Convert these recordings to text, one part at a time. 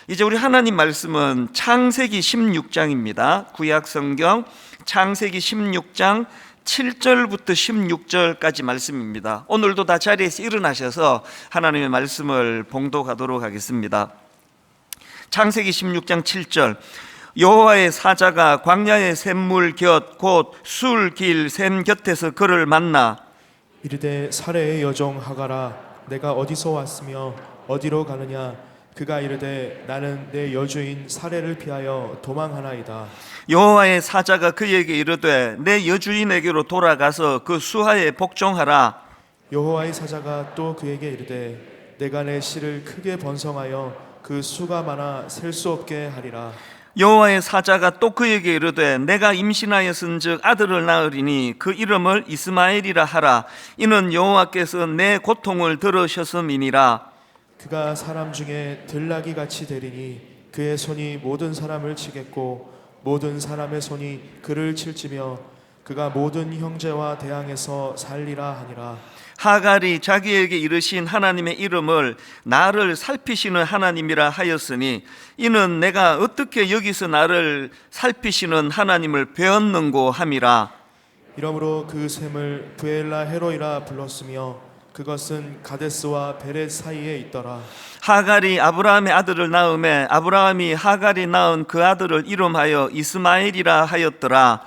이제 우리 하나님 말씀은 창세기 16장입니다. 구약 성경 창세기 16장 7절부터 16절까지 말씀입니다. 오늘도 다 자리에서 일어나셔서 하나님의 말씀을 봉독하도록 하겠습니다. 창세기 16장 7절. 여호와의 사자가 광야의 샘물 곁 곧 술 길 샘 곁에서 그를 만나 이르되 사레의 여종 하가라, 내가 어디서 왔으며 어디로 가느냐? 그가 이르되 나는 내 여주인 사레를 피하여 도망하나이다. 여호와의 사자가 그에게 이르되 내 여주인에게로 돌아가서 그 수하에 복종하라. 여호와의 사자가 또 그에게 이르되 내가 내 씨를 크게 번성하여 그 수가 많아 셀 수 없게 하리라. 여호와의 사자가 또 그에게 이르되 내가 임신하였은즉 아들을 낳으리니 그 이름을 이스마엘이라 하라. 이는 여호와께서 내 고통을 들으셨음이니라. 그가 사람 중에 들나귀 같이 되리니 그의 손이 모든 사람을 치겠고 모든 사람의 손이 그를 칠지며 그가 모든 형제와 대항해서 살리라 하니라. 하갈이 자기에게 이르신 하나님의 이름을 나를 살피시는 하나님이라 하였으니 이는 내가 어떻게 여기서 나를 살피시는 하나님을 배웠는고 함이라. 이러므로 그 샘을 부엘라 헤로이라 불렀으며 그것은 가데스와 베렛 사이에 있더라. 하갈이 아브라함의 아들을 낳음에 아브라함이 하갈이 낳은 그 아들을 이름하여 이스마엘이라 하였더라.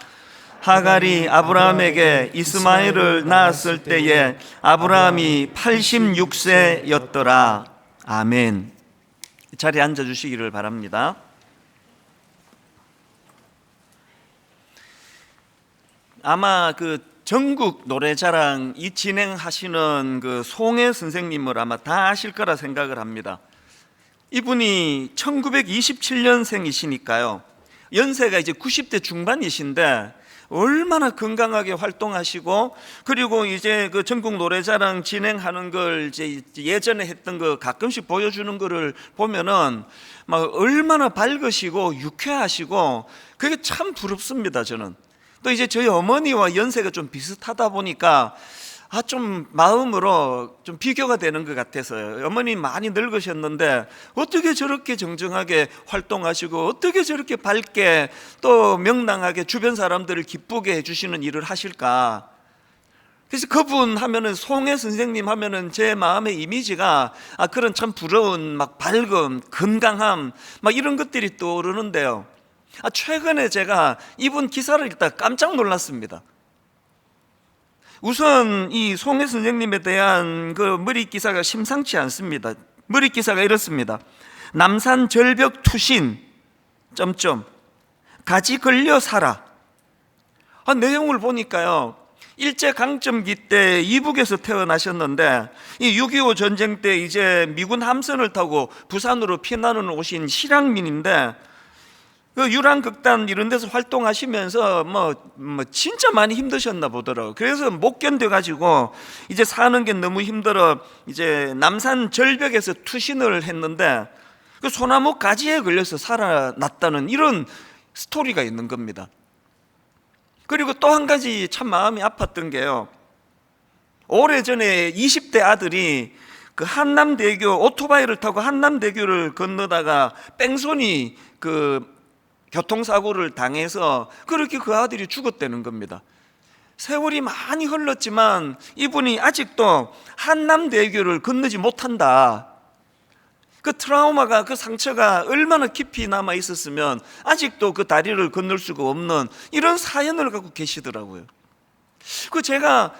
하갈이 아브라함에게 이스마엘을 낳았을 때에 아브라함이 86세였더라. 아멘. 자리에 앉아주시기를 바랍니다. 아마 그 전국 노래자랑 이 진행하시는 그 송혜 선생님을 아마 다 아실 거라 생각을 합니다. 이분이 1927년생이시니까요. 연세가 이제 90대 중반이신데 얼마나 건강하게 활동하시고, 그리고 이제 그 전국 노래자랑 진행하는 걸 이제 예전에 했던 거 가끔씩 보여주는 거를 보면은 막 얼마나 밝으시고 유쾌하시고 그게 참 부럽습니다. 저는 또 이제 저희 어머니와 연세가 좀 비슷하다 보니까 좀 마음으로 좀 비교가 되는 것 같아서요. 어머니 많이 늙으셨는데 어떻게 저렇게 정정하게 활동하시고 어떻게 저렇게 밝게 또 명랑하게 주변 사람들을 기쁘게 해주시는 일을 하실까. 그래서 그분 하면은 송혜 선생님 하면은 제 마음의 이미지가 그런 참 부러운 막 밝음, 건강함 막 이런 것들이 떠오르는데요. 최근에 제가 이분 기사를 읽다 깜짝 놀랐습니다. 우선 이 송혜 선생님에 대한 그 머리 기사가 심상치 않습니다. 머리 기사가 이렇습니다. 남산 절벽 투신 가지 걸려 살아. 내용을 보니까요, 일제강점기 때 이북에서 태어나셨는데 이 6.25 전쟁 때 이제 미군 함선을 타고 부산으로 피난을 오신 실향민인데 그 유랑극단 이런 데서 활동하시면서 뭐 진짜 많이 힘드셨나 보더라고요. 그래서 못 견뎌가지고 이제 사는 게 너무 힘들어 이제 남산 절벽에서 투신을 했는데 그 소나무 가지에 걸려서 살아났다는 이런 스토리가 있는 겁니다. 그리고 또 한 가지 참 마음이 아팠던 게요, 오래전에 20대 아들이 그 한남대교 오토바이를 타고 한남대교를 건너다가 뺑소니 그 교통사고를 당해서 그렇게 그 아들이 죽었다는 겁니다. 세월이 많이 흘렀지만 이분이 아직도 한남대교를 건너지 못한다. 그 트라우마가, 그 상처가 얼마나 깊이 남아 있었으면 아직도 그 다리를 건널 수가 없는 이런 사연을 갖고 계시더라고요. 제가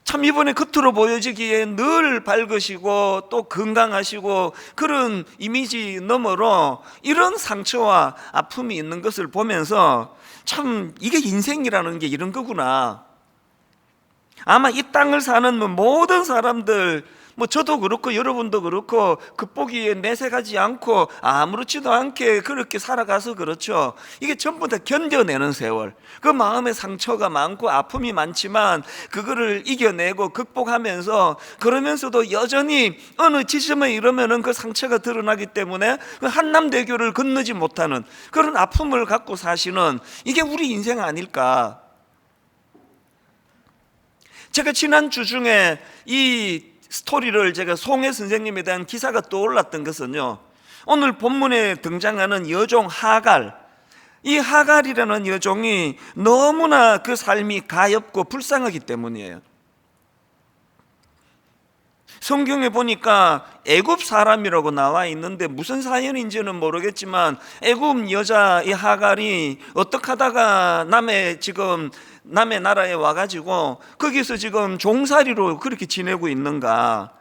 참 이번에 겉으로 보여지기에 늘 밝으시고 또 건강하시고 그런 이미지 너머로 이런 상처와 아픔이 있는 것을 보면서 참 이게 인생이라는 게 이런 거구나. 아마 이 땅을 사는 모든 사람들, 저도 그렇고 여러분도 그렇고 극복이 내색하지 않고 아무렇지도 않게 그렇게 살아가서 그렇죠. 이게 전부 다 견뎌내는 세월, 그 마음의 상처가 많고 아픔이 많지만 그거를 이겨내고 극복하면서, 그러면서도 여전히 어느 지점에 이르면은 그 상처가 드러나기 때문에 그 한남대교를 건너지 못하는 그런 아픔을 갖고 사시는, 이게 우리 인생 아닐까. 제가 지난주 중에 이 스토리를, 제가 송혜 선생님에 대한 기사가 떠올랐던 것은요, 오늘 본문에 등장하는 여종 하갈, 이 하갈이라는 여종이 너무나 그 삶이 가엾고 불쌍하기 때문이에요. 성경에 보니까 애굽 사람이라고 나와 있는데 무슨 사연인지는 모르겠지만 애굽 여자 이 하갈이 어떻게 하다가 남의 나라에 와가지고 거기서 지금 종살이로 그렇게 지내고 있는가.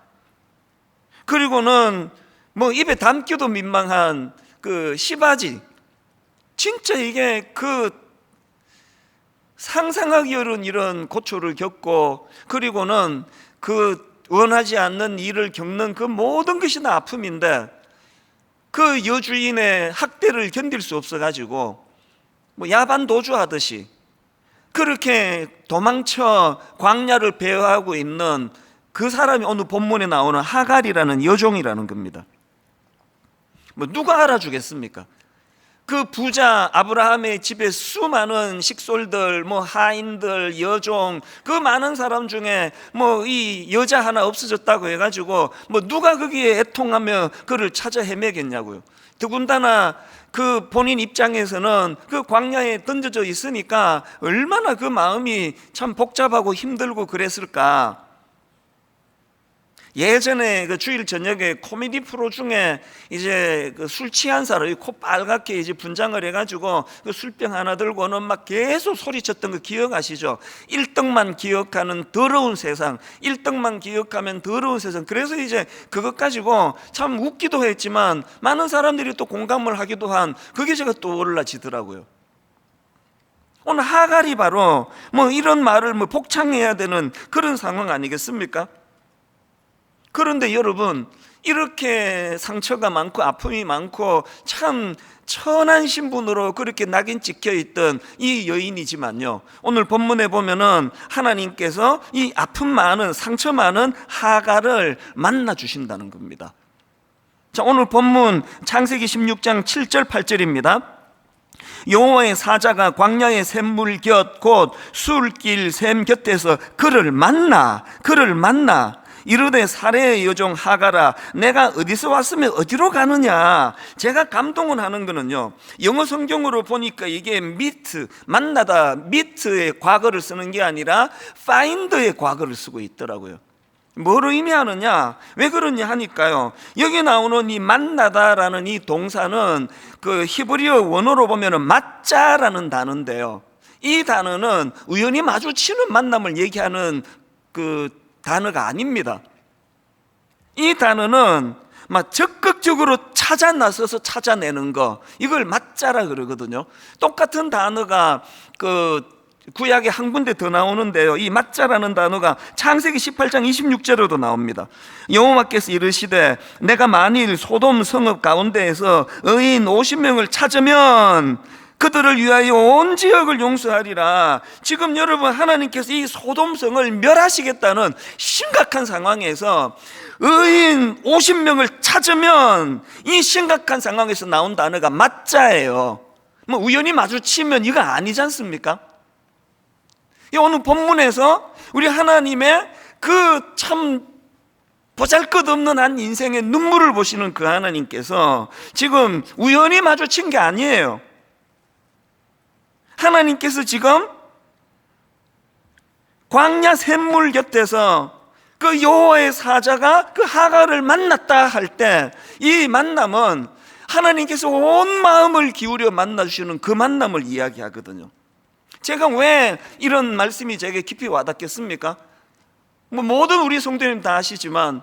그리고는 뭐 입에 담기도 민망한 그 시바지, 진짜 이게 그 상상하기 어려운 이런 고초를 겪고, 그리고는 그 원하지 않는 일을 겪는 그 모든 것이 다 아픔인데 그 여주인의 학대를 견딜 수 없어가지고 뭐 야반 도주하듯이 그렇게 도망쳐 광야를 배회하고 있는 그 사람이 오늘 본문에 나오는 하갈이라는 여종이라는 겁니다. 뭐 누가 알아주겠습니까? 그 부자 아브라함의 집에 수많은 식솔들, 뭐 하인들, 여종, 그 많은 사람 중에 뭐 이 여자 하나 없어졌다고 해가지고 뭐 누가 거기에 애통하며 그를 찾아 헤매겠냐고요. 더군다나 그 본인 입장에서는 그 광야에 던져져 있으니까 얼마나 그 마음이 참 복잡하고 힘들고 그랬을까. 예전에 그 주일 저녁에 코미디 프로 중에 이제 그 술 취한 사람이 코 빨갛게 이제 분장을 해가지고 그 술병 하나 들고는 막 계속 소리쳤던 거 기억하시죠? 1등만 기억하는 더러운 세상, 1등만 기억하면 더러운 세상. 그래서 이제 그것 가지고 참 웃기도 했지만 많은 사람들이 또 공감을 하기도 한 그게 제가 또 올라지더라고요. 오늘 하갈이 바로 뭐 이런 말을 뭐 복창해야 되는 그런 상황 아니겠습니까? 그런데 여러분, 이렇게 상처가 많고 아픔이 많고 참 천한 신분으로 그렇게 낙인 찍혀 있던 이 여인이지만요, 오늘 본문에 보면은 하나님께서 이 아픔 많은, 상처 많은 하갈을 만나 주신다는 겁니다. 자, 오늘 본문 창세기 16장 7절 8절입니다. 여호와의 사자가 광야의 샘물 곁 곧 술길 샘 곁에서 그를 만나 이르되 사레의 여종 하갈아, 내가 어디서 왔으면 어디로 가느냐. 제가 감동을 하는 거는요, 영어 성경으로 보니까 이게 meet, 만나다, meet의 과거를 쓰는 게 아니라 find의 과거를 쓰고 있더라고요. 뭐를 의미하느냐, 왜 그러냐 하니까요, 여기 나오는 이 만나다라는 이 동사는 그 히브리어 원어로 보면은 맞자라는 단어인데요, 이 단어는 우연히 마주치는 만남을 얘기하는 그 단어가 아닙니다. 이 단어는 막 적극적으로 찾아 나서서 찾아내는 거, 이걸 맞자라 그러거든요. 똑같은 단어가 그 구약에 한 군데 더 나오는데요, 이 맞자라는 단어가 창세기 18장 26절에도 나옵니다. 여호와께서 이르시되 내가 만일 소돔 성읍 가운데에서 의인 50명을 찾으면 그들을 위하여 온 지역을 용서하리라. 지금 여러분, 하나님께서 이 소돔성을 멸하시겠다는 심각한 상황에서 의인 50명을 찾으면, 이 심각한 상황에서 나온 단어가 맞자예요. 뭐 우연히 마주치면 이거 아니지 않습니까? 오늘 본문에서 우리 하나님의 그 참 보잘것없는 한 인생의 눈물을 보시는 그 하나님께서 지금 우연히 마주친 게 아니에요. 하나님께서 지금 광야 샘물 곁에서 그 여호와의 사자가 그 하갈을 만났다 할 때, 이 만남은 하나님께서 온 마음을 기울여 만나주시는 그 만남을 이야기하거든요. 제가 왜 이런 말씀이 제게 깊이 와닿겠습니까? 뭐 모든 우리 성도님 다 아시지만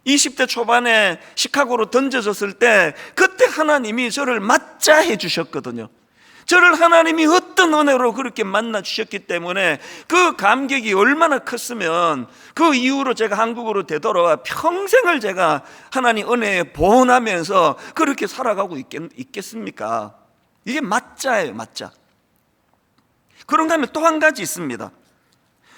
20대 초반에 시카고로 던져졌을 때 그때 하나님이 저를 맞자 해주셨거든요. 저를 하나님이 어떤 은혜로 그렇게 만나 주셨기 때문에 그 감격이 얼마나 컸으면 그 이후로 제가 한국으로 되돌아와 평생을 제가 하나님 은혜에 보온하면서 그렇게 살아가고 있겠습니까? 이게 맞자예요, 맞자. 그런가 하면 또 한 가지 있습니다.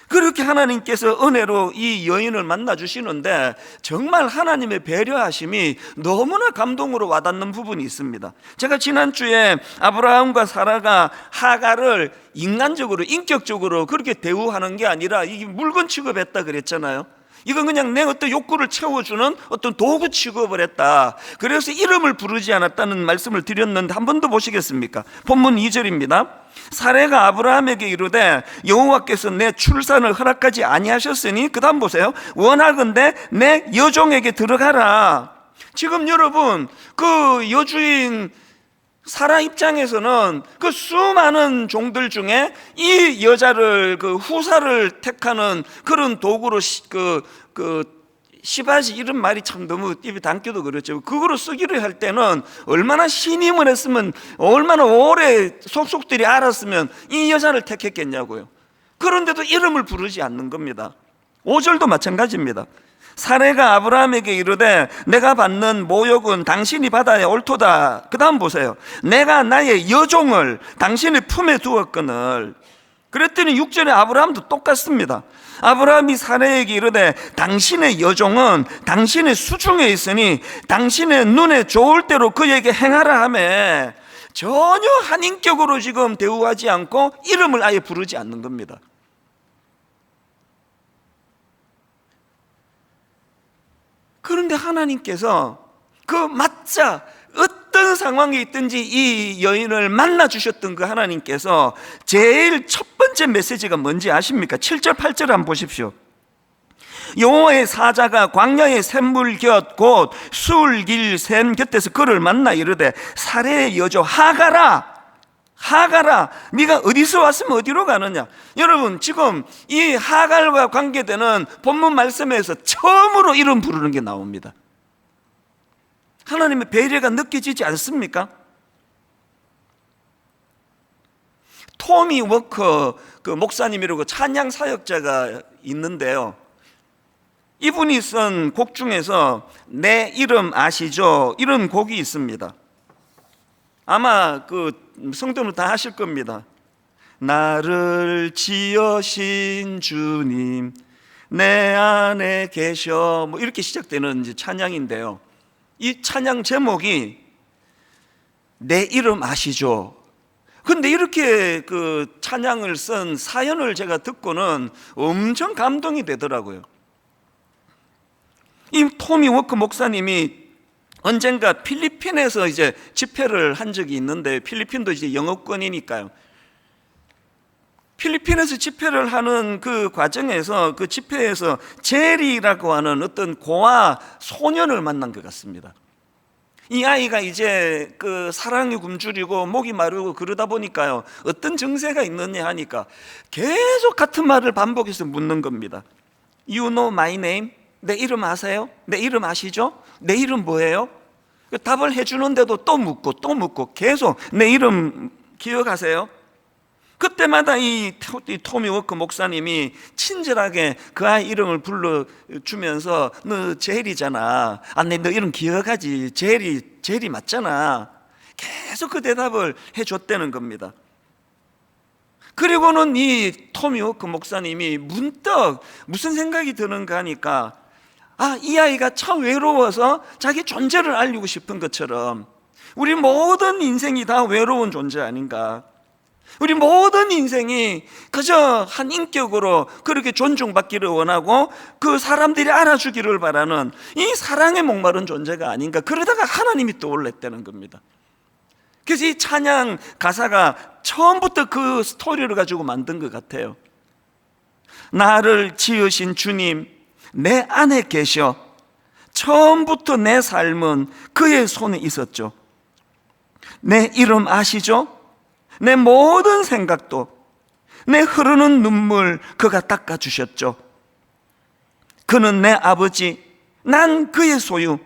그렇게 하나님께서 은혜로 이 여인을 만나 주시는데 정말 하나님의 배려하심이 너무나 감동으로 와닿는 부분이 있습니다. 제가 지난주에 아브라함과 사라가 하갈을 인간적으로, 인격적으로 그렇게 대우하는 게 아니라 이게 물건 취급했다 그랬잖아요. 이건 그냥 내 어떤 욕구를 채워주는 어떤 도구 취급을 했다. 그래서 이름을 부르지 않았다는 말씀을 드렸는데 한 번 더 보시겠습니까? 본문 2절입니다. 사레가 아브라함에게 이르되 여호와께서 내 출산을 허락하지 아니하셨으니, 그 다음 보세요. 원하건대 내 여종에게 들어가라. 지금 여러분, 그 여주인 사라 입장에서는 그 수많은 종들 중에 이 여자를, 그 후사를 택하는 그런 도구로 시바지, 이런 말이 참 너무 입에 담기도 그렇죠. 그거로 쓰기를 할 때는 얼마나 신임을 했으면, 얼마나 오래 속속들이 알았으면 이 여자를 택했겠냐고요. 그런데도 이름을 부르지 않는 겁니다. 5절도 마찬가지입니다. 사레가 아브라함에게 이르되 내가 받는 모욕은 당신이 받아야 옳도다. 그 다음 보세요. 내가 나의 여종을 당신의 품에 두었거늘. 그랬더니 6절에 아브라함도 똑같습니다. 아브라함이 사레에게 이르되 당신의 여종은 당신의 수중에 있으니 당신의 눈에 좋을 대로 그에게 행하라 하며, 전혀 한인격으로 지금 대우하지 않고 이름을 아예 부르지 않는 겁니다. 그런데 하나님께서 그 맞자 어떤 상황에 있든지 이 여인을 만나 주셨던 그 하나님께서 제일 첫 번째 메시지가 뭔지 아십니까? 7절 8절 한번 보십시오. 여호와의 사자가 광야의 샘물 곁 곧 술길 샘 곁에서 그를 만나 이르되 사레의 여조 하가라, 하가라, 네가 어디서 왔으면 어디로 가느냐. 여러분, 지금 이 하갈과 관계되는 본문 말씀에서 처음으로 이름 부르는 게 나옵니다. 하나님의 배려가 느껴지지 않습니까? 토미 워커 그 목사님이라고 찬양 사역자가 있는데요, 이분이 쓴 곡 중에서 내 이름 아시죠? 이런 곡이 있습니다. 아마 그 성도는 다 아실 겁니다. 나를 지으신 주님 내 안에 계셔, 뭐 이렇게 시작되는 이제 찬양인데요, 이 찬양 제목이 내 이름 아시죠? 근데 이렇게 그 찬양을 쓴 사연을 제가 듣고는 엄청 감동이 되더라고요. 이 토미 워커 목사님이 언젠가 필리핀에서 이제 집회를 한 적이 있는데, 필리핀도 이제 영어권이니까요. 필리핀에서 집회를 하는 그 과정에서, 그 집회에서 제리라고 하는 어떤 고아 소년을 만난 것 같습니다. 이 아이가 이제 그 사랑이 굶주리고 목이 마르고 그러다 보니까요, 어떤 증세가 있느냐 하니까 계속 같은 말을 반복해서 묻는 겁니다. You know my name? 내 이름 아세요? 내 이름 아시죠? 내 이름 뭐예요? 답을 해주는데도 또 묻고 계속 내 이름 기억하세요? 그때마다 이 토미 워커 목사님이 친절하게 그 아이 이름을 불러주면서 너 제리잖아, 너 이름 기억하지, 제리 맞잖아, 계속 그 대답을 해줬다는 겁니다. 그리고는 이 토미 워커 목사님이 문득 무슨 생각이 드는가 하니까, 이 아이가 참 외로워서 자기 존재를 알리고 싶은 것처럼 우리 모든 인생이 다 외로운 존재 아닌가. 우리 모든 인생이 그저 한 인격으로 그렇게 존중받기를 원하고 그 사람들이 알아주기를 바라는 이 사랑에 목마른 존재가 아닌가. 그러다가 하나님이 떠올랐다는 겁니다. 그래서 이 찬양 가사가 처음부터 그 스토리를 가지고 만든 것 같아요. 나를 지으신 주님 내 안에 계셔. 처음부터 내 삶은 그의 손에 있었죠. 내 이름 아시죠? 내 모든 생각도, 내 흐르는 눈물 그가 닦아주셨죠. 그는 내 아버지, 난 그의 소유.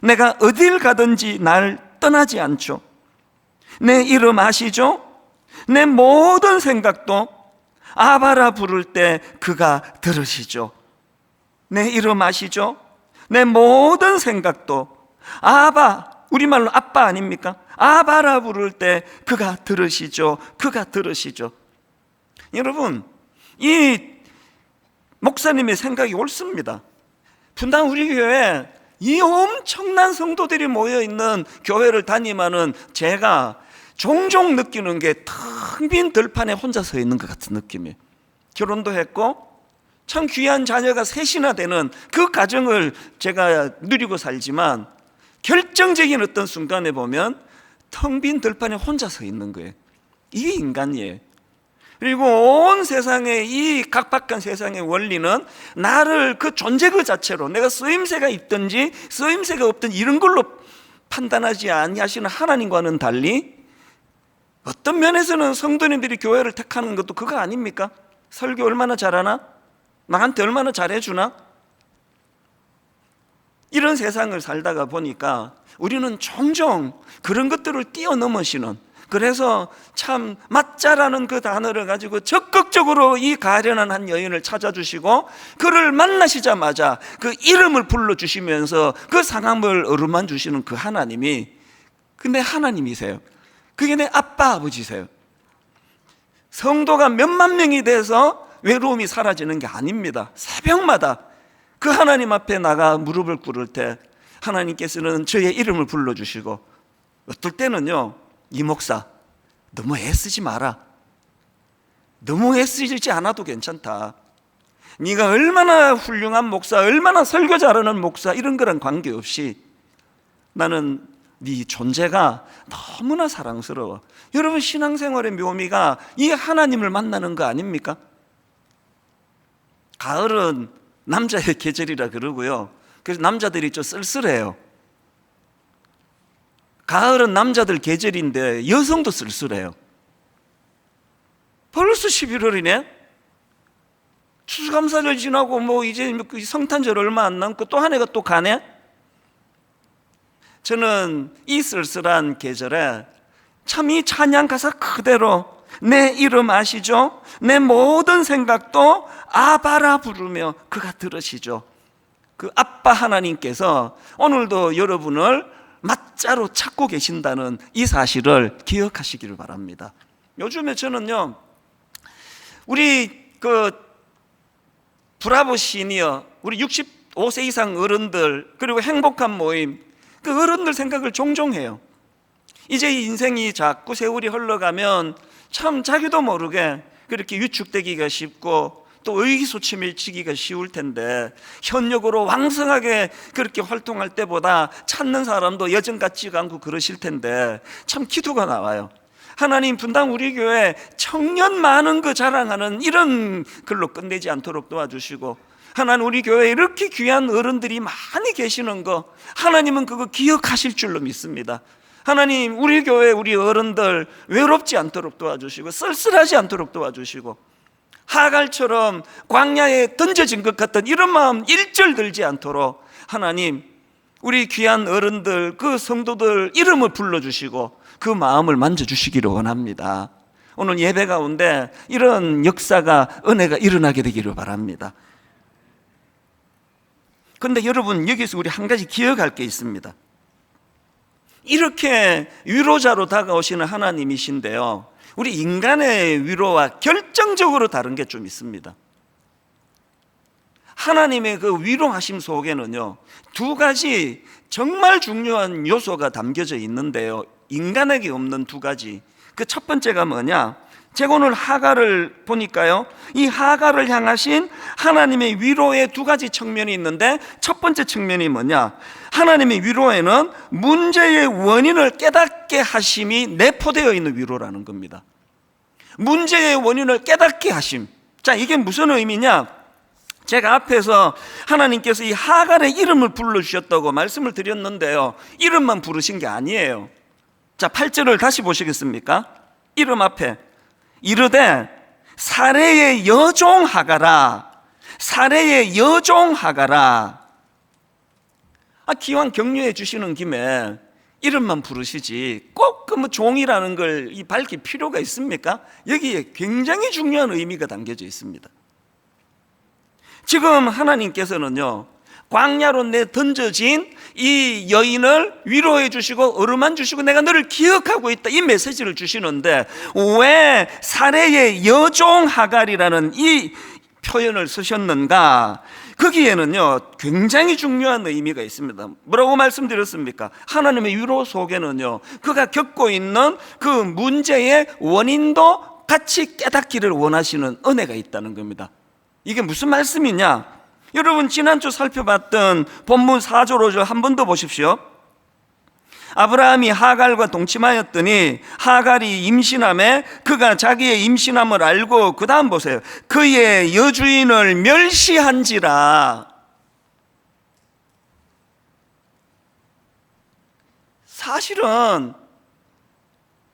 내가 어딜 가든지 날 떠나지 않죠. 내 이름 아시죠? 내 모든 생각도 아바라 부를 때 그가 들으시죠. 내 이름 아시죠? 내 모든 생각도 아바, 우리말로 아빠 아닙니까? 아바라 부를 때 그가 들으시죠. 그가 들으시죠. 여러분, 이 목사님의 생각이 옳습니다. 분당 우리 교회에 이 엄청난 성도들이 모여있는 교회를 다니면은 제가 종종 느끼는 게 텅 빈 들판에 혼자 서 있는 것 같은 느낌이에요. 결혼도 했고 참 귀한 자녀가 셋이나 되는 그 가정을 제가 누리고 살지만 결정적인 어떤 순간에 보면 텅 빈 들판에 혼자 서 있는 거예요. 이게 인간이에요. 그리고 온 세상의 이 각박한 세상의 원리는 나를 그 존재 그 자체로 내가 쓰임새가 있든지 쓰임새가 없든지 이런 걸로 판단하지 아니하시는 하나님과는 달리 어떤 면에서는 성도님들이 교회를 택하는 것도 그거 아닙니까? 설교 얼마나 잘하나? 나한테 얼마나 잘해주나? 이런 세상을 살다가 보니까 우리는 종종 그런 것들을 뛰어넘으시는, 그래서 참 맞자라는 그 단어를 가지고 적극적으로 이 가련한 한 여인을 찾아주시고 그를 만나시자마자 그 이름을 불러주시면서 그 상황을 어루만 주시는 그 하나님이 내 하나님이세요. 그게 내 아빠 아버지세요. 성도가 몇만 명이 돼서 외로움이 사라지는 게 아닙니다. 새벽마다 그 하나님 앞에 나가 무릎을 꿇을 때 하나님께서는 저의 이름을 불러주시고, 어떨 때는요, 이 목사 너무 애쓰지 마라, 너무 애쓰지 않아도 괜찮다, 네가 얼마나 훌륭한 목사, 얼마나 설교 잘하는 목사, 이런 거랑 관계없이 나는 네 존재가 너무나 사랑스러워. 여러분, 신앙생활의 묘미가 이 하나님을 만나는 거 아닙니까? 가을은 남자의 계절이라 그러고요, 그래서 남자들이 좀 쓸쓸해요. 가을은 남자들 계절인데 여성도 쓸쓸해요. 벌써 11월이네? 추수감사절 지나고 뭐 이제 성탄절 얼마 안 남고 또 한 해가 또 가네? 저는 이 쓸쓸한 계절에 참 이 찬양 가사 그대로 내 이름 아시죠? 내 모든 생각도 아바라 부르며 그가 들으시죠. 그 아빠 하나님께서 오늘도 여러분을 맞자로 찾고 계신다는 이 사실을 기억하시기를 바랍니다. 요즘에 저는요, 우리 그 브라보 시니어, 우리 65세 이상 어른들, 그리고 행복한 모임, 그 어른들 생각을 종종 해요. 이제 인생이 자꾸 세월이 흘러가면 참 자기도 모르게 그렇게 위축되기가 쉽고 또 의기소침해지기가 쉬울 텐데, 현역으로 왕성하게 그렇게 활동할 때보다 찾는 사람도 여전 같지가 않고 그러실 텐데 참 기도가 나와요. 하나님, 분당 우리 교회 청년 많은 거 자랑하는 이런 글로 끝내지 않도록 도와주시고, 하나님, 우리 교회에 이렇게 귀한 어른들이 많이 계시는 거 하나님은 그거 기억하실 줄로 믿습니다. 하나님, 우리 교회 우리 어른들 외롭지 않도록 도와주시고 쓸쓸하지 않도록 도와주시고, 하갈처럼 광야에 던져진 것 같은 이런 마음 일절 들지 않도록 하나님, 우리 귀한 어른들, 그 성도들 이름을 불러주시고 그 마음을 만져주시기를 원합니다. 오늘 예배 가운데 이런 역사가, 은혜가 일어나게 되기를 바랍니다. 그런데 여러분, 여기서 우리 한 가지 기억할 게 있습니다. 이렇게 위로자로 다가오시는 하나님이신데요, 우리 인간의 위로와 결정적으로 다른 게 좀 있습니다. 하나님의 그 위로하심 속에는요, 두 가지 정말 중요한 요소가 담겨져 있는데요, 인간에게 없는 두 가지. 그 첫 번째가 뭐냐? 제가 오늘 하갈을 보니까요, 이 하갈을 향하신 하나님의 위로의 두 가지 측면이 있는데, 첫 번째 측면이 뭐냐? 하나님의 위로에는 문제의 원인을 깨닫게 하심이 내포되어 있는 위로라는 겁니다. 문제의 원인을 깨닫게 하심. 자, 이게 무슨 의미냐? 제가 앞에서 하나님께서 이 하갈의 이름을 불러주셨다고 말씀을 드렸는데요, 이름만 부르신 게 아니에요. 자, 8절을 다시 보시겠습니까? 이름 앞에 이르되 사레의 여종 하갈아, 사레의 여종 하갈아. 기왕 격려해 주시는 김에 이름만 부르시지 꼭 그 뭐 종이라는 걸 밝힐 필요가 있습니까? 여기에 굉장히 중요한 의미가 담겨져 있습니다. 지금 하나님께서는요, 광야로 내 던져진 이 여인을 위로해 주시고 어루만 주시고 내가 너를 기억하고 있다, 이 메시지를 주시는데 왜 사레의 여종 하갈이라는 이 표현을 쓰셨는가? 거기에는요 굉장히 중요한 의미가 있습니다. 뭐라고 말씀드렸습니까? 하나님의 위로 속에는요, 그가 겪고 있는 그 문제의 원인도 같이 깨닫기를 원하시는 은혜가 있다는 겁니다. 이게 무슨 말씀이냐? 여러분 지난주 살펴봤던 본문 4절 5절 한 번 더 보십시오. 아브라함이 하갈과 동침하였더니 하갈이 임신함에 그가 자기의 임신함을 알고, 그 다음 보세요. 그의 여주인을 멸시한지라. 사실은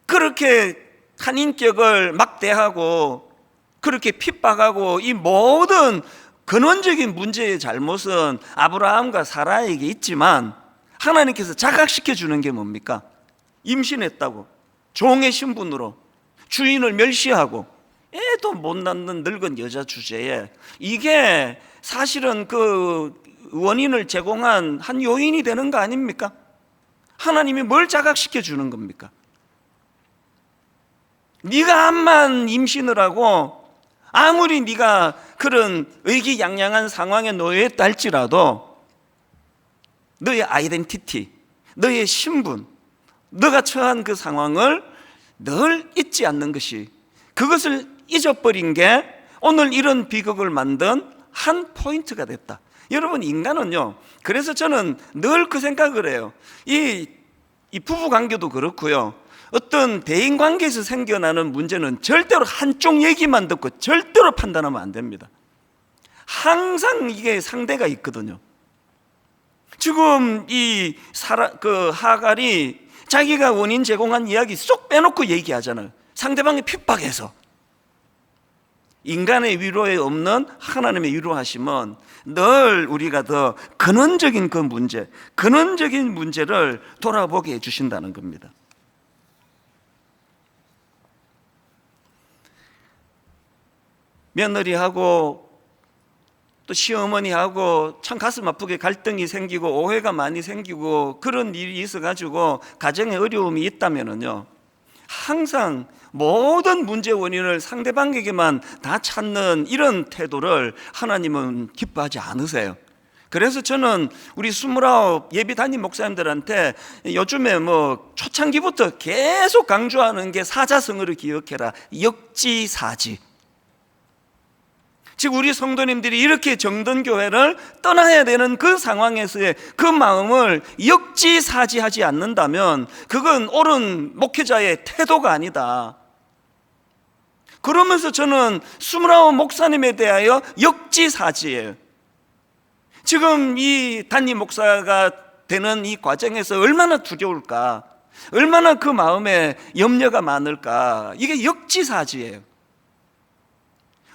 그렇게 한 인격을 막대하고 그렇게 핍박하고 이 모든 근원적인 문제의 잘못은 아브라함과 사라에게 있지만, 하나님께서 자각시켜 주는 게 뭡니까? 임신했다고 종의 신분으로 주인을 멸시하고 애도 못 낳는 늙은 여자 주제에, 이게 사실은 그 원인을 제공한 한 요인이 되는 거 아닙니까? 하나님이 뭘 자각시켜 주는 겁니까? 네가 암만 임신을 하고 아무리 네가 그런 의기양양한 상황에 놓여있다 할지라도 너의 아이덴티티, 너의 신분, 너가 처한 그 상황을 늘 잊지 않는 것이, 그것을 잊어버린 게 오늘 이런 비극을 만든 한 포인트가 됐다. 여러분, 인간은요, 그래서 저는 늘 그 생각을 해요. 이 부부관계도 그렇고요, 어떤 대인관계에서 생겨나는 문제는 절대로 한쪽 얘기만 듣고 절대로 판단하면 안 됩니다. 항상 이게 상대가 있거든요. 지금 그 하갈이 자기가 원인 제공한 이야기 쏙 빼놓고 얘기하잖아요. 상대방이 핍박해서. 인간의 위로에 없는 하나님의 위로하심은 늘 우리가 더 근원적인 그 문제, 근원적인 문제를 돌아보게 해주신다는 겁니다. 며느리하고 또 시어머니하고 참 가슴 아프게 갈등이 생기고 오해가 많이 생기고 그런 일이 있어가지고 가정에 어려움이 있다면은요, 항상 모든 문제 원인을 상대방에게만 다 찾는 이런 태도를 하나님은 기뻐하지 않으세요. 그래서 저는 우리 29 예비 담임 목사님들한테 요즘에 초창기부터 계속 강조하는 게 사자성어를 기억해라. 역지사지. 즉 우리 성도님들이 이렇게 정든 교회를 떠나야 되는 그 상황에서의 그 마음을 역지사지하지 않는다면 그건 옳은 목회자의 태도가 아니다. 그러면서 저는 29 목사님에 대하여 역지사지예요. 지금 이 담임 목사가 되는 이 과정에서 얼마나 두려울까, 얼마나 그 마음에 염려가 많을까, 이게 역지사지예요.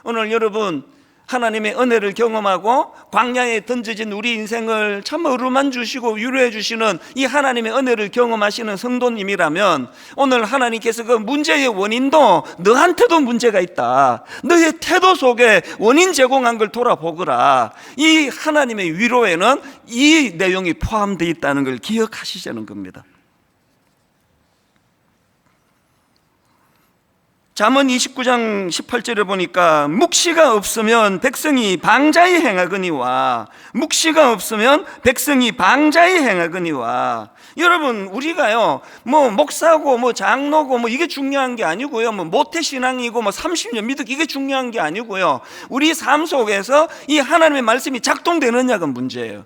오늘 여러분 하나님의 은혜를 경험하고 광야에 던져진 우리 인생을 참 어루만주시고 위로해 주시는 이 하나님의 은혜를 경험하시는 성도님이라면 오늘 하나님께서 그 문제의 원인도 너한테도 문제가 있다, 너의 태도 속에 원인 제공한 걸 돌아보거라, 이 하나님의 위로에는 이 내용이 포함되어 있다는 걸 기억하시자는 겁니다. 잠언 29장 18절에 보니까 묵시가 없으면 백성이 방자히 행하거니와, 묵시가 없으면 백성이 방자히 행하거니와. 여러분, 우리가요 목사고 장로고 이게 중요한 게 아니고요, 모태신앙이고 30년 믿고 이게 중요한 게 아니고요, 우리 삶 속에서 이 하나님의 말씀이 작동되느냐가 문제예요.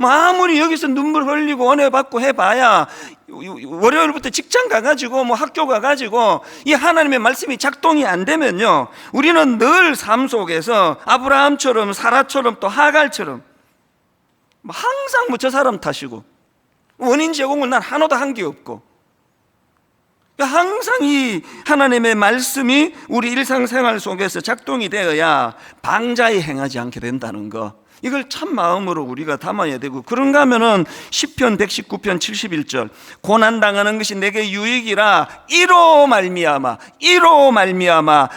아무리 여기서 눈물 흘리고 은혜 받고 해봐야 월요일부터 직장 가가지고 학교 가가지고 이 하나님의 말씀이 작동이 안 되면요, 우리는 늘 삶 속에서 아브라함처럼 사라처럼 또 하갈처럼 항상 저 사람 탓이고 원인 제공을 난 하나도 한 게 없고, 항상 이 하나님의 말씀이 우리 일상생활 속에서 작동이 되어야 방자히 행하지 않게 된다는 거, 이걸 참 마음으로 우리가 담아야 되고, 그런가 하면은 시편 119편 71절 고난당하는 것이 내게 유익이라 이로 말미암아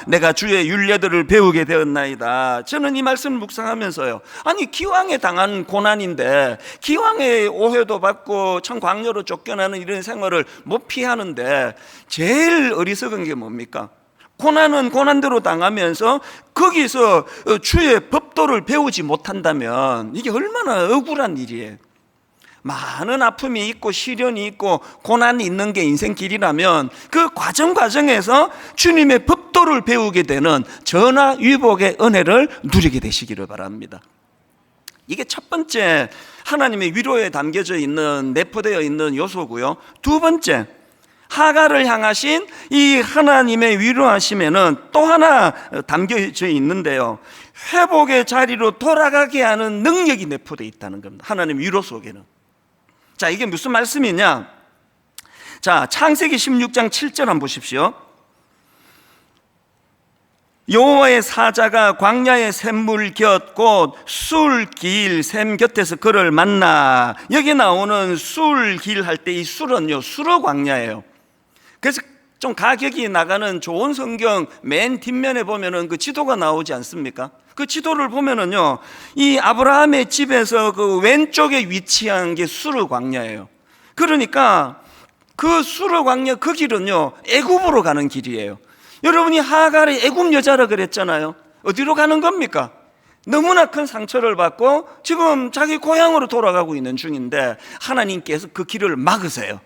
내가 주의 율례들을 배우게 되었나이다. 저는 이 말씀을 묵상하면서요, 아니 기왕에 당한 고난인데, 기왕에 오해도 받고 참 광야로 쫓겨나는 이런 생활을 못 피하는데 제일 어리석은 게 뭡니까? 고난은 고난대로 당하면서 거기서 주의 법도를 배우지 못한다면 이게 얼마나 억울한 일이에요. 많은 아픔이 있고 시련이 있고 고난이 있는 게 인생 길이라면 그 과정에서 주님의 법도를 배우게 되는 전화위복의 은혜를 누리게 되시기를 바랍니다. 이게 첫 번째 하나님의 위로에 담겨져 있는, 내포되어 있는 요소고요. 두 번째, 하갈을 향하신 이 하나님의 위로하심에는 또 하나 담겨져 있는데요, 회복의 자리로 돌아가게 하는 능력이 내포되어 있다는 겁니다. 하나님 위로 속에는. 자, 이게 무슨 말씀이냐? 자, 창세기 16장 7절 한번 보십시오. 여호와의 사자가 광야의 샘물 곁 곧 술길 샘 곁에서 그를 만나. 여기 나오는 술길 할 때 이 술은요, 수르 광야예요. 그래서 좀 가격이 나가는 좋은 성경 맨 뒷면에 보면은 그 지도가 나오지 않습니까? 그 지도를 보면은요, 이 아브라함의 집에서 그 왼쪽에 위치한 게 수르 광야예요. 그러니까 그 수르 광야 그 길은요, 애굽으로 가는 길이에요. 여러분이 하갈이 애굽 여자라 그랬잖아요. 어디로 가는 겁니까? 너무나 큰 상처를 받고 지금 자기 고향으로 돌아가고 있는 중인데 하나님께서 그 길을 막으세요.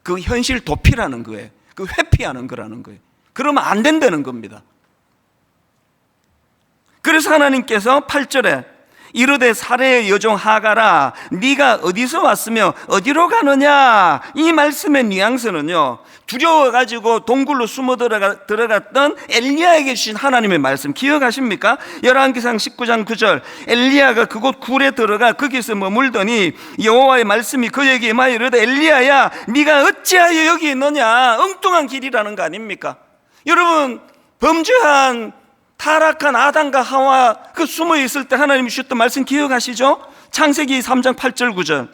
그 현실 도피라는 거예요. 그 회피하는 거라는 거예요. 그러면 안 된다는 겁니다. 그래서 하나님께서 8절에 이르되 사레의 여종 하갈아, 네가 어디서 왔으며 어디로 가느냐, 이 말씀의 뉘앙스는요, 두려워가지고 동굴로 숨어 들어갔던 엘리야에게 주신 하나님의 말씀 기억하십니까? 열왕기상 19장 9절, 엘리야가 그곳 굴에 들어가 거기서 머물더니 여호와의 말씀이 그에게 임하여 이르되 엘리야야, 네가 어찌하여 여기 있느냐. 엉뚱한 길이라는 거 아닙니까? 여러분, 범죄한 타락한 아담과 하와 그 숨어 있을 때 하나님이 주셨던 말씀 기억하시죠? 창세기 3장 8절 9절.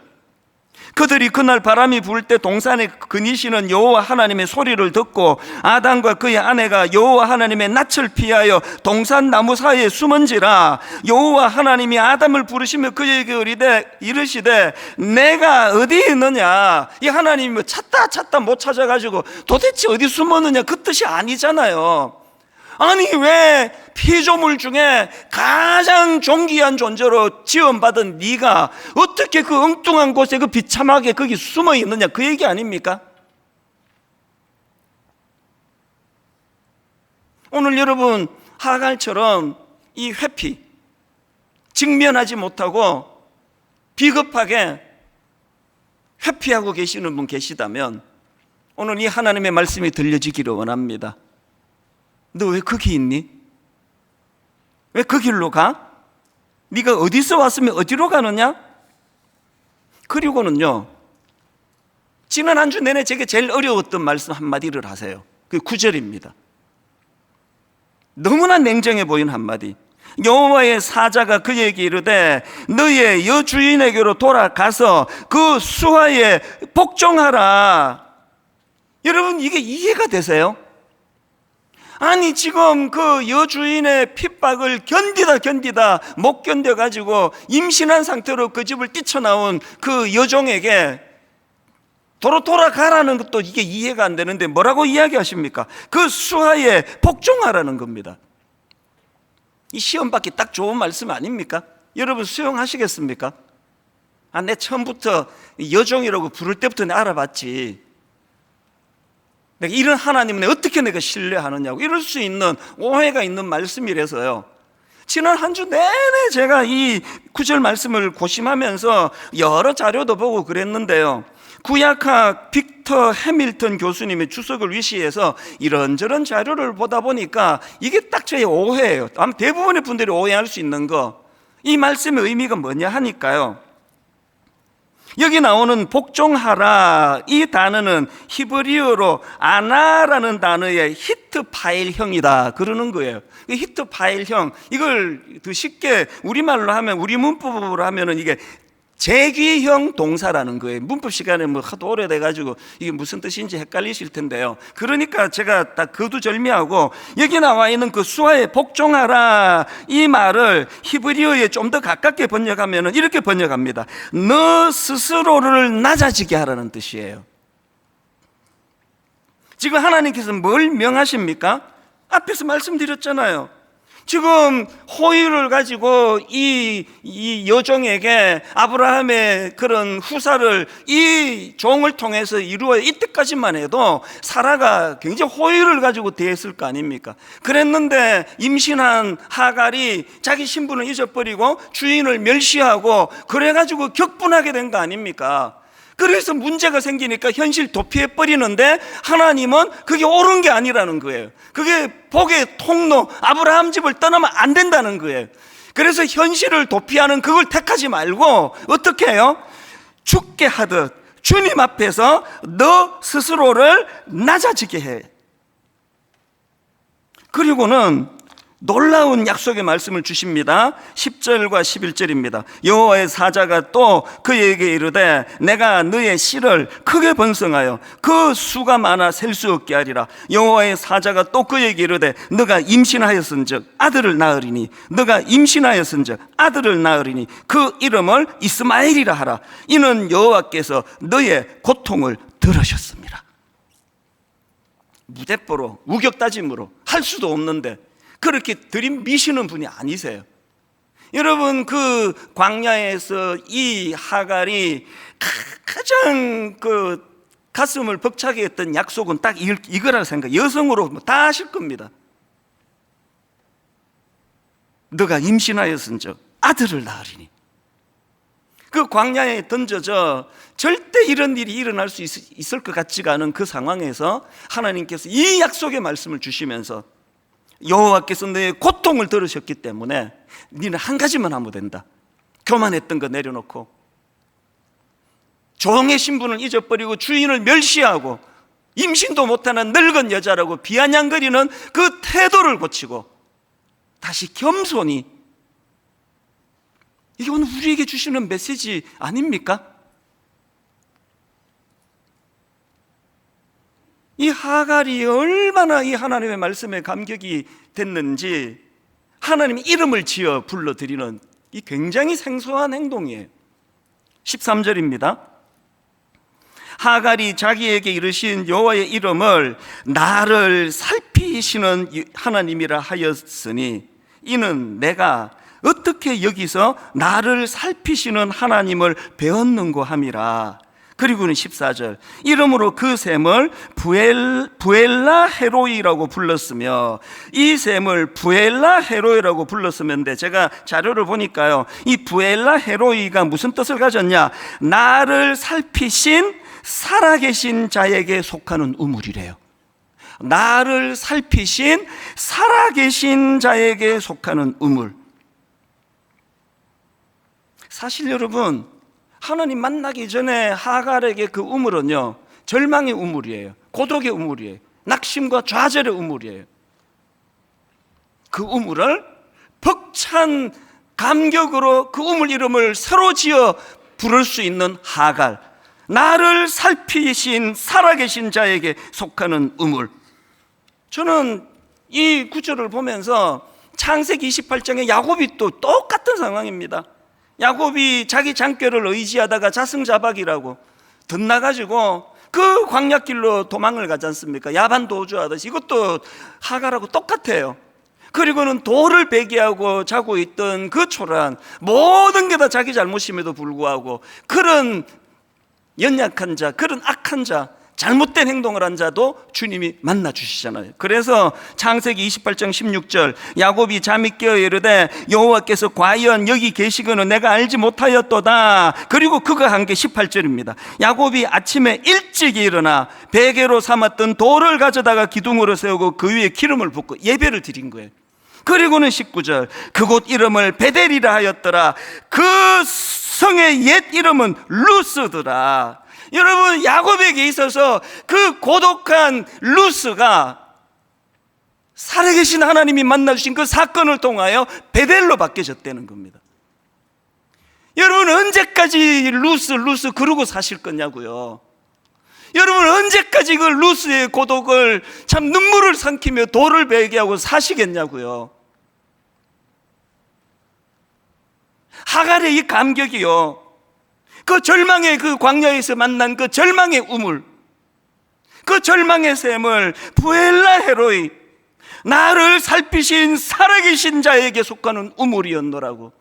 그들이 그날 바람이 불 때 동산에 거니시는 여호와 하나님의 소리를 듣고 아담과 그의 아내가 여호와 하나님의 낯을 피하여 동산 나무 사이에 숨은지라. 여호와 하나님이 아담을 부르시며 그에게 이르시되 내가 어디 있느냐. 이 하나님이 찾다 못 찾아가지고 도대체 어디 숨었느냐 그 뜻이 아니잖아요. 아니, 왜 피조물 중에 가장 존귀한 존재로 지원받은 네가 어떻게 그 엉뚱한 곳에 그 비참하게 거기 숨어 있느냐, 그 얘기 아닙니까? 오늘 여러분, 하갈처럼 이 회피, 직면하지 못하고 비겁하게 회피하고 계시는 분 계시다면 오늘 이 하나님의 말씀이 들려지기를 원합니다. 너 왜 거기 있니? 왜 그 길로 가? 네가 어디서 왔으면 어디로 가느냐? 그리고는요, 지난 한 주 내내 제게 제일 어려웠던 말씀 한마디를 하세요. 그 9절입니다. 너무나 냉정해 보이는 한마디. 여호와의 사자가 그에게 이르되 너의 여주인에게로 돌아가서 그 수하에 복종하라. 여러분, 이게 이해가 되세요? 아니, 지금 그 여주인의 핍박을 견디다 못 견뎌가지고 임신한 상태로 그 집을 뛰쳐나온 그 여종에게 돌아가라는 것도 이게 이해가 안 되는데 뭐라고 이야기하십니까? 그 수하에 복종하라는 겁니다. 이 시험 받기 딱 좋은 말씀 아닙니까? 여러분, 수용하시겠습니까? 아, 내 처음부터 여종이라고 부를 때부터 내가 알아봤지. 내가 이런 하나님은 어떻게 내가 신뢰하느냐고 이럴 수 있는 오해가 있는 말씀이라서요, 지난 한 주 내내 제가 이 9절 말씀을 고심하면서 여러 자료도 보고 그랬는데요, 구약학 빅터 해밀턴 교수님의 주석을 위시해서 이런저런 자료를 보다 보니까 이게 딱 저의 오해예요. 아마 대부분의 분들이 오해할 수 있는 거, 이 말씀의 의미가 뭐냐 하니까요, 여기 나오는 복종하라, 이 단어는 히브리어로 아나라는 단어의 히트 파일형이다 그러는 거예요. 히트 파일형, 이걸 더 쉽게 우리말로 하면, 우리 문법으로 하면은 이게 재귀형 동사라는 거예요. 문법 시간에 뭐 하도 오래돼가지고 이게 무슨 뜻인지 헷갈리실 텐데요. 그러니까 제가 딱 거두절미하고 여기 나와 있는 그 수하에 복종하라, 이 말을 히브리어에 좀 더 가깝게 번역하면 이렇게 번역합니다. 너 스스로를 낮아지게 하라는 뜻이에요. 지금 하나님께서 뭘 명하십니까? 앞에서 말씀드렸잖아요. 지금 호의를 가지고 이 여종에게 아브라함의 그런 후사를 이 종을 통해서 이루어 이때까지만 해도 사라가 굉장히 호의를 가지고 대했을 거 아닙니까? 그랬는데 임신한 하갈이 자기 신분을 잊어버리고 주인을 멸시하고 그래가지고 격분하게 된 거 아닙니까? 그래서 문제가 생기니까 현실 도피해버리는데 하나님은 그게 옳은 게 아니라는 거예요. 그게 복의 통로, 아브라함 집을 떠나면 안 된다는 거예요. 그래서 현실을 도피하는 그걸 택하지 말고 어떻게 해요? 죽게 하듯 주님 앞에서 너 스스로를 낮아지게 해. 그리고는 놀라운 약속의 말씀을 주십니다. 10절과 11절입니다. 여호와의 사자가 또 그에게 이르되 내가 너의 씨를 크게 번성하여 그 수가 많아 셀 수 없게 하리라. 여호와의 사자가 또 그에게 이르되 너가 임신하였은즉 아들을 낳으리니 너가 임신하였은즉 아들을 낳으리니 그 이름을 이스마엘이라 하라. 이는 여호와께서 너의 고통을 들으셨습니다. 무대뽀로 우격다짐으로 할 수도 없는데 그렇게 들이미시는 분이 아니세요. 여러분, 그 광야에서 이 하갈이 가장 그 가슴을 벅차게 했던 약속은 딱 이거라고 생각해요. 여성으로 다 아실 겁니다. 너가 임신하였은즉 아들을 낳으리니. 그 광야에 던져져 절대 이런 일이 일어날 수 있을 것 같지가 않은 그 상황에서 하나님께서 이 약속의 말씀을 주시면서 여호와께서 너의 고통을 들으셨기 때문에 너는 한 가지만 하면 된다. 교만했던 거 내려놓고 종의 신분을 잊어버리고 주인을 멸시하고 임신도 못하는 늙은 여자라고 비아냥거리는 그 태도를 고치고 다시 겸손히, 이게 오늘 우리에게 주시는 메시지 아닙니까? 이 하갈이 얼마나 이 하나님의 말씀에 감격이 됐는지 하나님의 이름을 지어 불러드리는 이 굉장히 생소한 행동이에요. 13절입니다. 하갈이 자기에게 이르신 여호와의 이름을 나를 살피시는 하나님이라 하였으니 이는 내가 어떻게 여기서 나를 살피시는 하나님을 배웠는고 함이라. 그리고는 14절 이름으로 그 샘을 부엘라 헤로이라고 불렀으며, 이 샘을 부엘라 헤로이라고 불렀으면데 제가 자료를 보니까요, 이 부엘라 헤로이가 무슨 뜻을 가졌냐, 나를 살피신 살아계신 자에게 속하는 우물이래요. 나를 살피신 살아계신 자에게 속하는 우물. 사실 여러분, 하나님 만나기 전에 하갈에게 그 우물은요, 절망의 우물이에요. 고독의 우물이에요. 낙심과 좌절의 우물이에요. 그 우물을 벅찬 감격으로 그 우물 이름을 새로 지어 부를 수 있는 하갈, 나를 살피신 살아계신 자에게 속하는 우물. 저는 이 구절을 보면서 창세기 28장의 야곱이 또 똑같은 상황입니다. 야곱이 자기 장교를 의지하다가 자승자박이라고 덧나가지고 그 광야길로 도망을 가지 않습니까? 야반 도주하듯이. 이것도 하갈하고 똑같아요. 그리고는 돌을 배기하고 자고 있던 그 초란, 모든 게 다 자기 잘못임에도 불구하고 그런 연약한 자, 그런 악한 자, 잘못된 행동을 한 자도 주님이 만나 주시잖아요. 그래서 창세기 28장 16절 야곱이 잠이 깨어 이르되 여호와께서 과연 여기 계시거늘 내가 알지 못하였도다. 그리고 그가 한 게 18절입니다. 야곱이 아침에 일찍 일어나 베개로 삼았던 돌을 가져다가 기둥으로 세우고 그 위에 기름을 붓고 예배를 드린 거예요. 그리고는 19절 그곳 이름을 베델이라 하였더라. 그 성의 옛 이름은 루스더라. 여러분, 야곱에게 있어서 그 고독한 루스가 살아계신 하나님이 만나주신 그 사건을 통하여 베델로 바뀌어졌다는 겁니다. 여러분, 언제까지 루스 그러고 사실 거냐고요. 여러분, 언제까지 그 루스의 고독을 참 눈물을 삼키며 돌을 베게 사시겠냐고요. 하갈의 이 감격이요, 그 절망의 그 광야에서 만난 그 절망의 우물, 그 절망의 샘을 부엘라 헤로이, 나를 살피신 살아계신 자에게 속하는 우물이었노라고.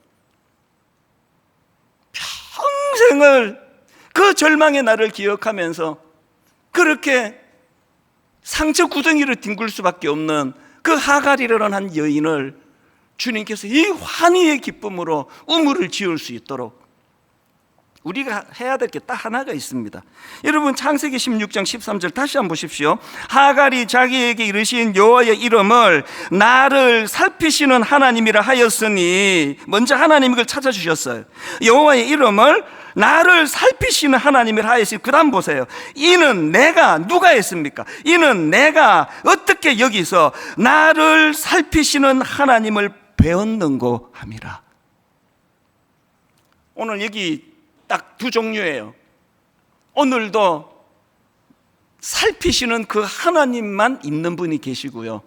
평생을 그 절망의 날을 기억하면서 그렇게 상처 구덩이를 뒹굴 수밖에 없는 그 하갈이라는 한 여인을 주님께서 이 환희의 기쁨으로 우물을 지을 수 있도록 우리가 해야 될 게 딱 하나가 있습니다. 여러분, 창세기 16장 13절 다시 한번 보십시오. 하갈이 자기에게 이르신 여호와의 이름을 나를 살피시는 하나님이라 하였으니, 먼저 하나님을 그걸 찾아주셨어요. 여호와의 이름을 나를 살피시는 하나님이라 하였으니, 그 다음 보세요. 이는 내가, 누가 했습니까? 이는 내가 어떻게 여기서 나를 살피시는 하나님을 배웠는고 함이라. 오늘 여기 딱 두 종류예요. 오늘도 살피시는 그 하나님만 있는 분이 계시고요,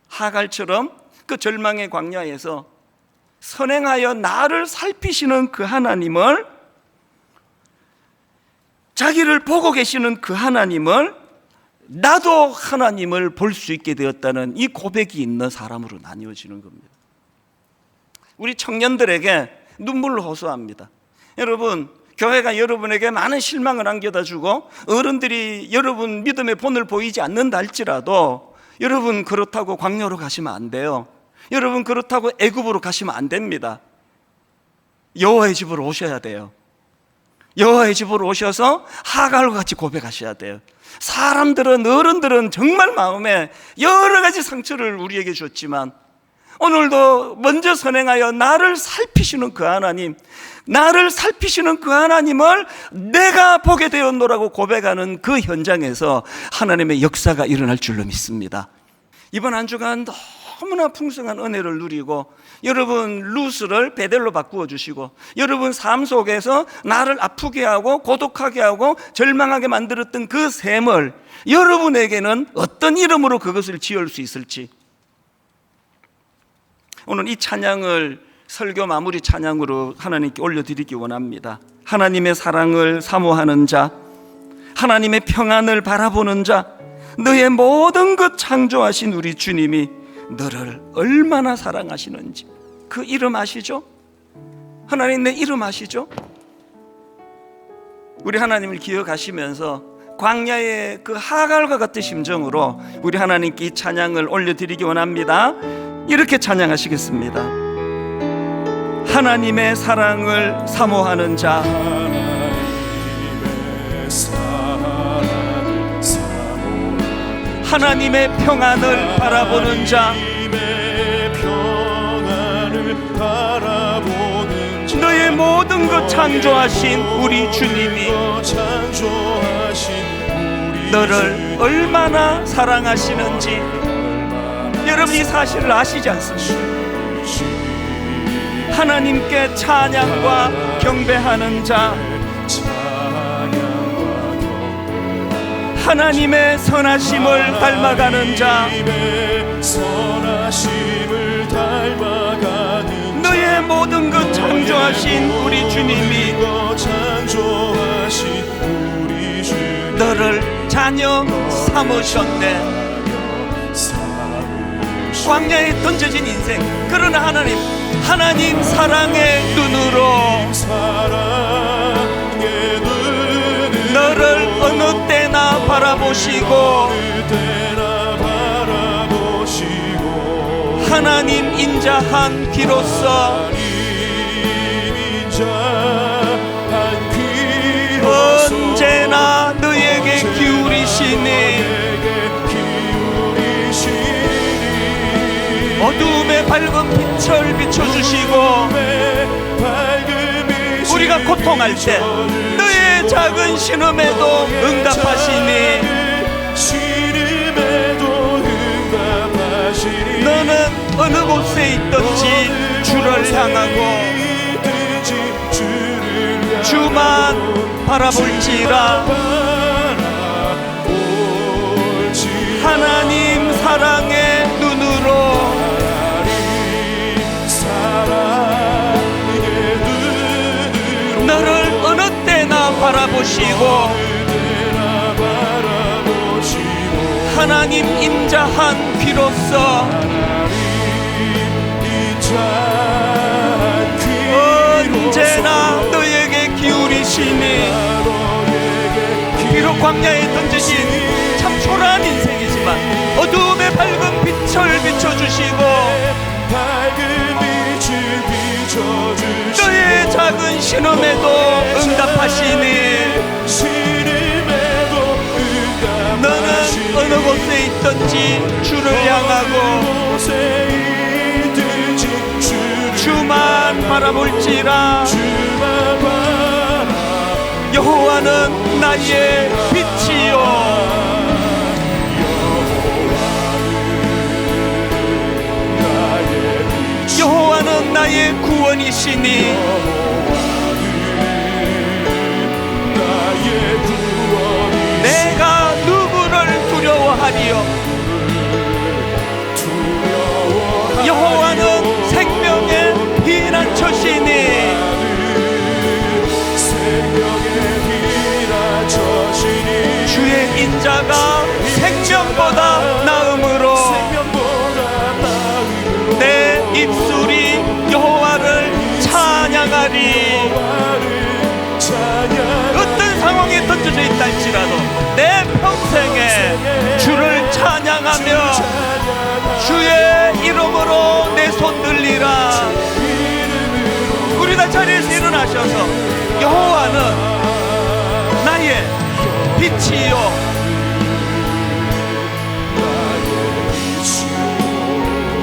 하갈처럼 그 절망의 광야에서 선행하여 나를 살피시는 그 하나님을, 자기를 보고 계시는 그 하나님을, 나도 하나님을 볼 수 있게 되었다는 이 고백이 있는 사람으로 나뉘어지는 겁니다. 우리 청년들에게 눈물을 호소합니다. 여러분, 교회가 여러분에게 많은 실망을 안겨다 주고 어른들이 여러분 믿음의 본을 보이지 않는다 할지라도, 여러분 그렇다고 광야로 가시면 안 돼요. 여러분 그렇다고 애굽으로 가시면 안 됩니다. 여호와의 집으로 오셔야 돼요. 여호와의 집으로 오셔서 하갈과 같이 고백하셔야 돼요. 사람들은, 어른들은 정말 마음에 여러 가지 상처를 우리에게 줬지만 오늘도 먼저 선행하여 나를 살피시는 그 하나님, 나를 살피시는 그 하나님을 내가 보게 되었노라고 고백하는 그 현장에서 하나님의 역사가 일어날 줄로 믿습니다. 이번 한 주간 너무나 풍성한 은혜를 누리고, 여러분 루스를 베델로 바꾸어 주시고, 여러분 삶 속에서 나를 아프게 하고 고독하게 하고 절망하게 만들었던 그 셈을 여러분에게는 어떤 이름으로 그것을 지을 수 있을지, 오늘 이 찬양을 설교 마무리 찬양으로 하나님께 올려드리기 원합니다. 하나님의 사랑을 사모하는 자, 하나님의 평안을 바라보는 자, 너의 모든 것 창조하신 우리 주님이 너를 얼마나 사랑하시는지 그 이름 아시죠? 하나님 내 이름 아시죠? 우리 하나님을 기억하시면서 광야의 그 하갈과 같은 심정으로 우리 하나님께 이 찬양을 올려드리기 원합니다. 이렇게 찬양하시겠습니다. 하나님의 사랑을 사모하는 자, 하나님의 평안을 바라보는 자, 너의 모든 것 창조하신 우리 주님이 너를 얼마나 사랑하시는지 여러분 이 사실을 아시지 않습니까? 하나님께 찬양과 경배하는 자, 하나님의 선하심을 닮아가는 자, 너의 모든 것 창조하신 우리 주님이 너를 자녀 삼으셨네. 광야에 던져진 인생, 그러나 하나님 사랑의 눈으로 너를 어느 때나 바라보시고 하나님 인자한 귀로서 언제나 너에게 기울이시니 어둠의 밝은 빛을 비춰주시고 우리가 고통할 때 너의 작은 신음에도 응답하시니 너는 어느 곳에 있든지 주를 향하고 주만 바라볼지라. 하나님 사랑의 눈으로 너를 어느 때나 바라보시고 하나님 인자한 귀로서 언제나 너에게 기울이시니 비록 광야에 던져진 참 초라한 인생이지만 어두움의 밝은 빛을 비춰주시고 너의 작은 신음에도 응답하시니 너는 어느 곳에 있든지 주를 향하고 주만 바라볼지라. 여호와는 나의 빛이요 여호와는 나의 구원이시니 내가 누구를 두려워하리요. 여호와는 생명의 피난처시니 주의 인자가 생명보다 나음으로 내 입술이 여호와를 찬양하리. 어떤 상황에 던져져 있다 할지라도 내 평생에 주를 찬양하며 주의 이름으로 내 손 들리라. 우리 다 자리에서 일어나셔서 여호와는 나의 빛이요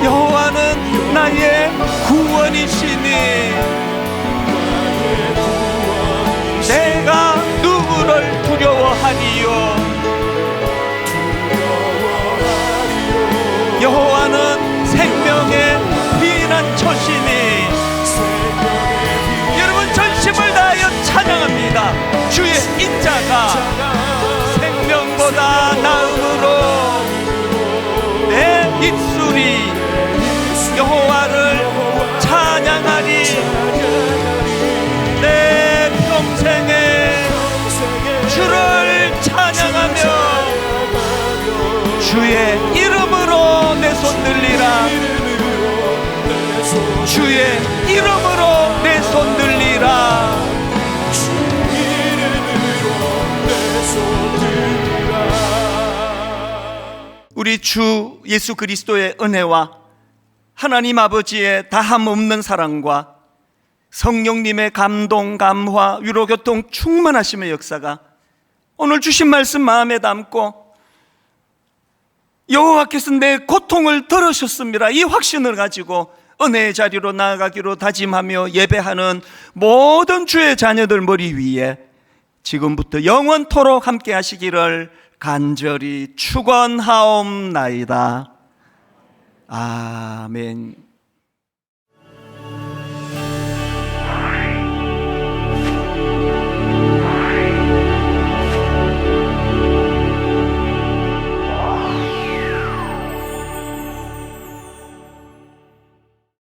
여호와는 나의 구원이시니 내가 누구를 두려워하리요. 여호와는 생명의 피난처시니. 여러분 전심을 다하여 찬양합니다. 주의 인자가 생명보다 나음으로 내 입술이 여호와를 찬양하리. 내 평생에 주를 찬양하며 주의 이름으로 내 손 들리라. 주의 이름으로 내 손 들리라. 우리 주 예수 그리스도의 은혜와 하나님 아버지의 다함 없는 사랑과 성령님의 감동, 감화, 위로, 교통 충만하심의 역사가 오늘 주신 말씀 마음에 담고 여호와께서 내 고통을 들으셨습니다, 이 확신을 가지고 은혜의 자리로 나아가기로 다짐하며 예배하는 모든 주의 자녀들 머리 위에 지금부터 영원토록 함께 하시기를 간절히 축원하옵나이다. 아멘.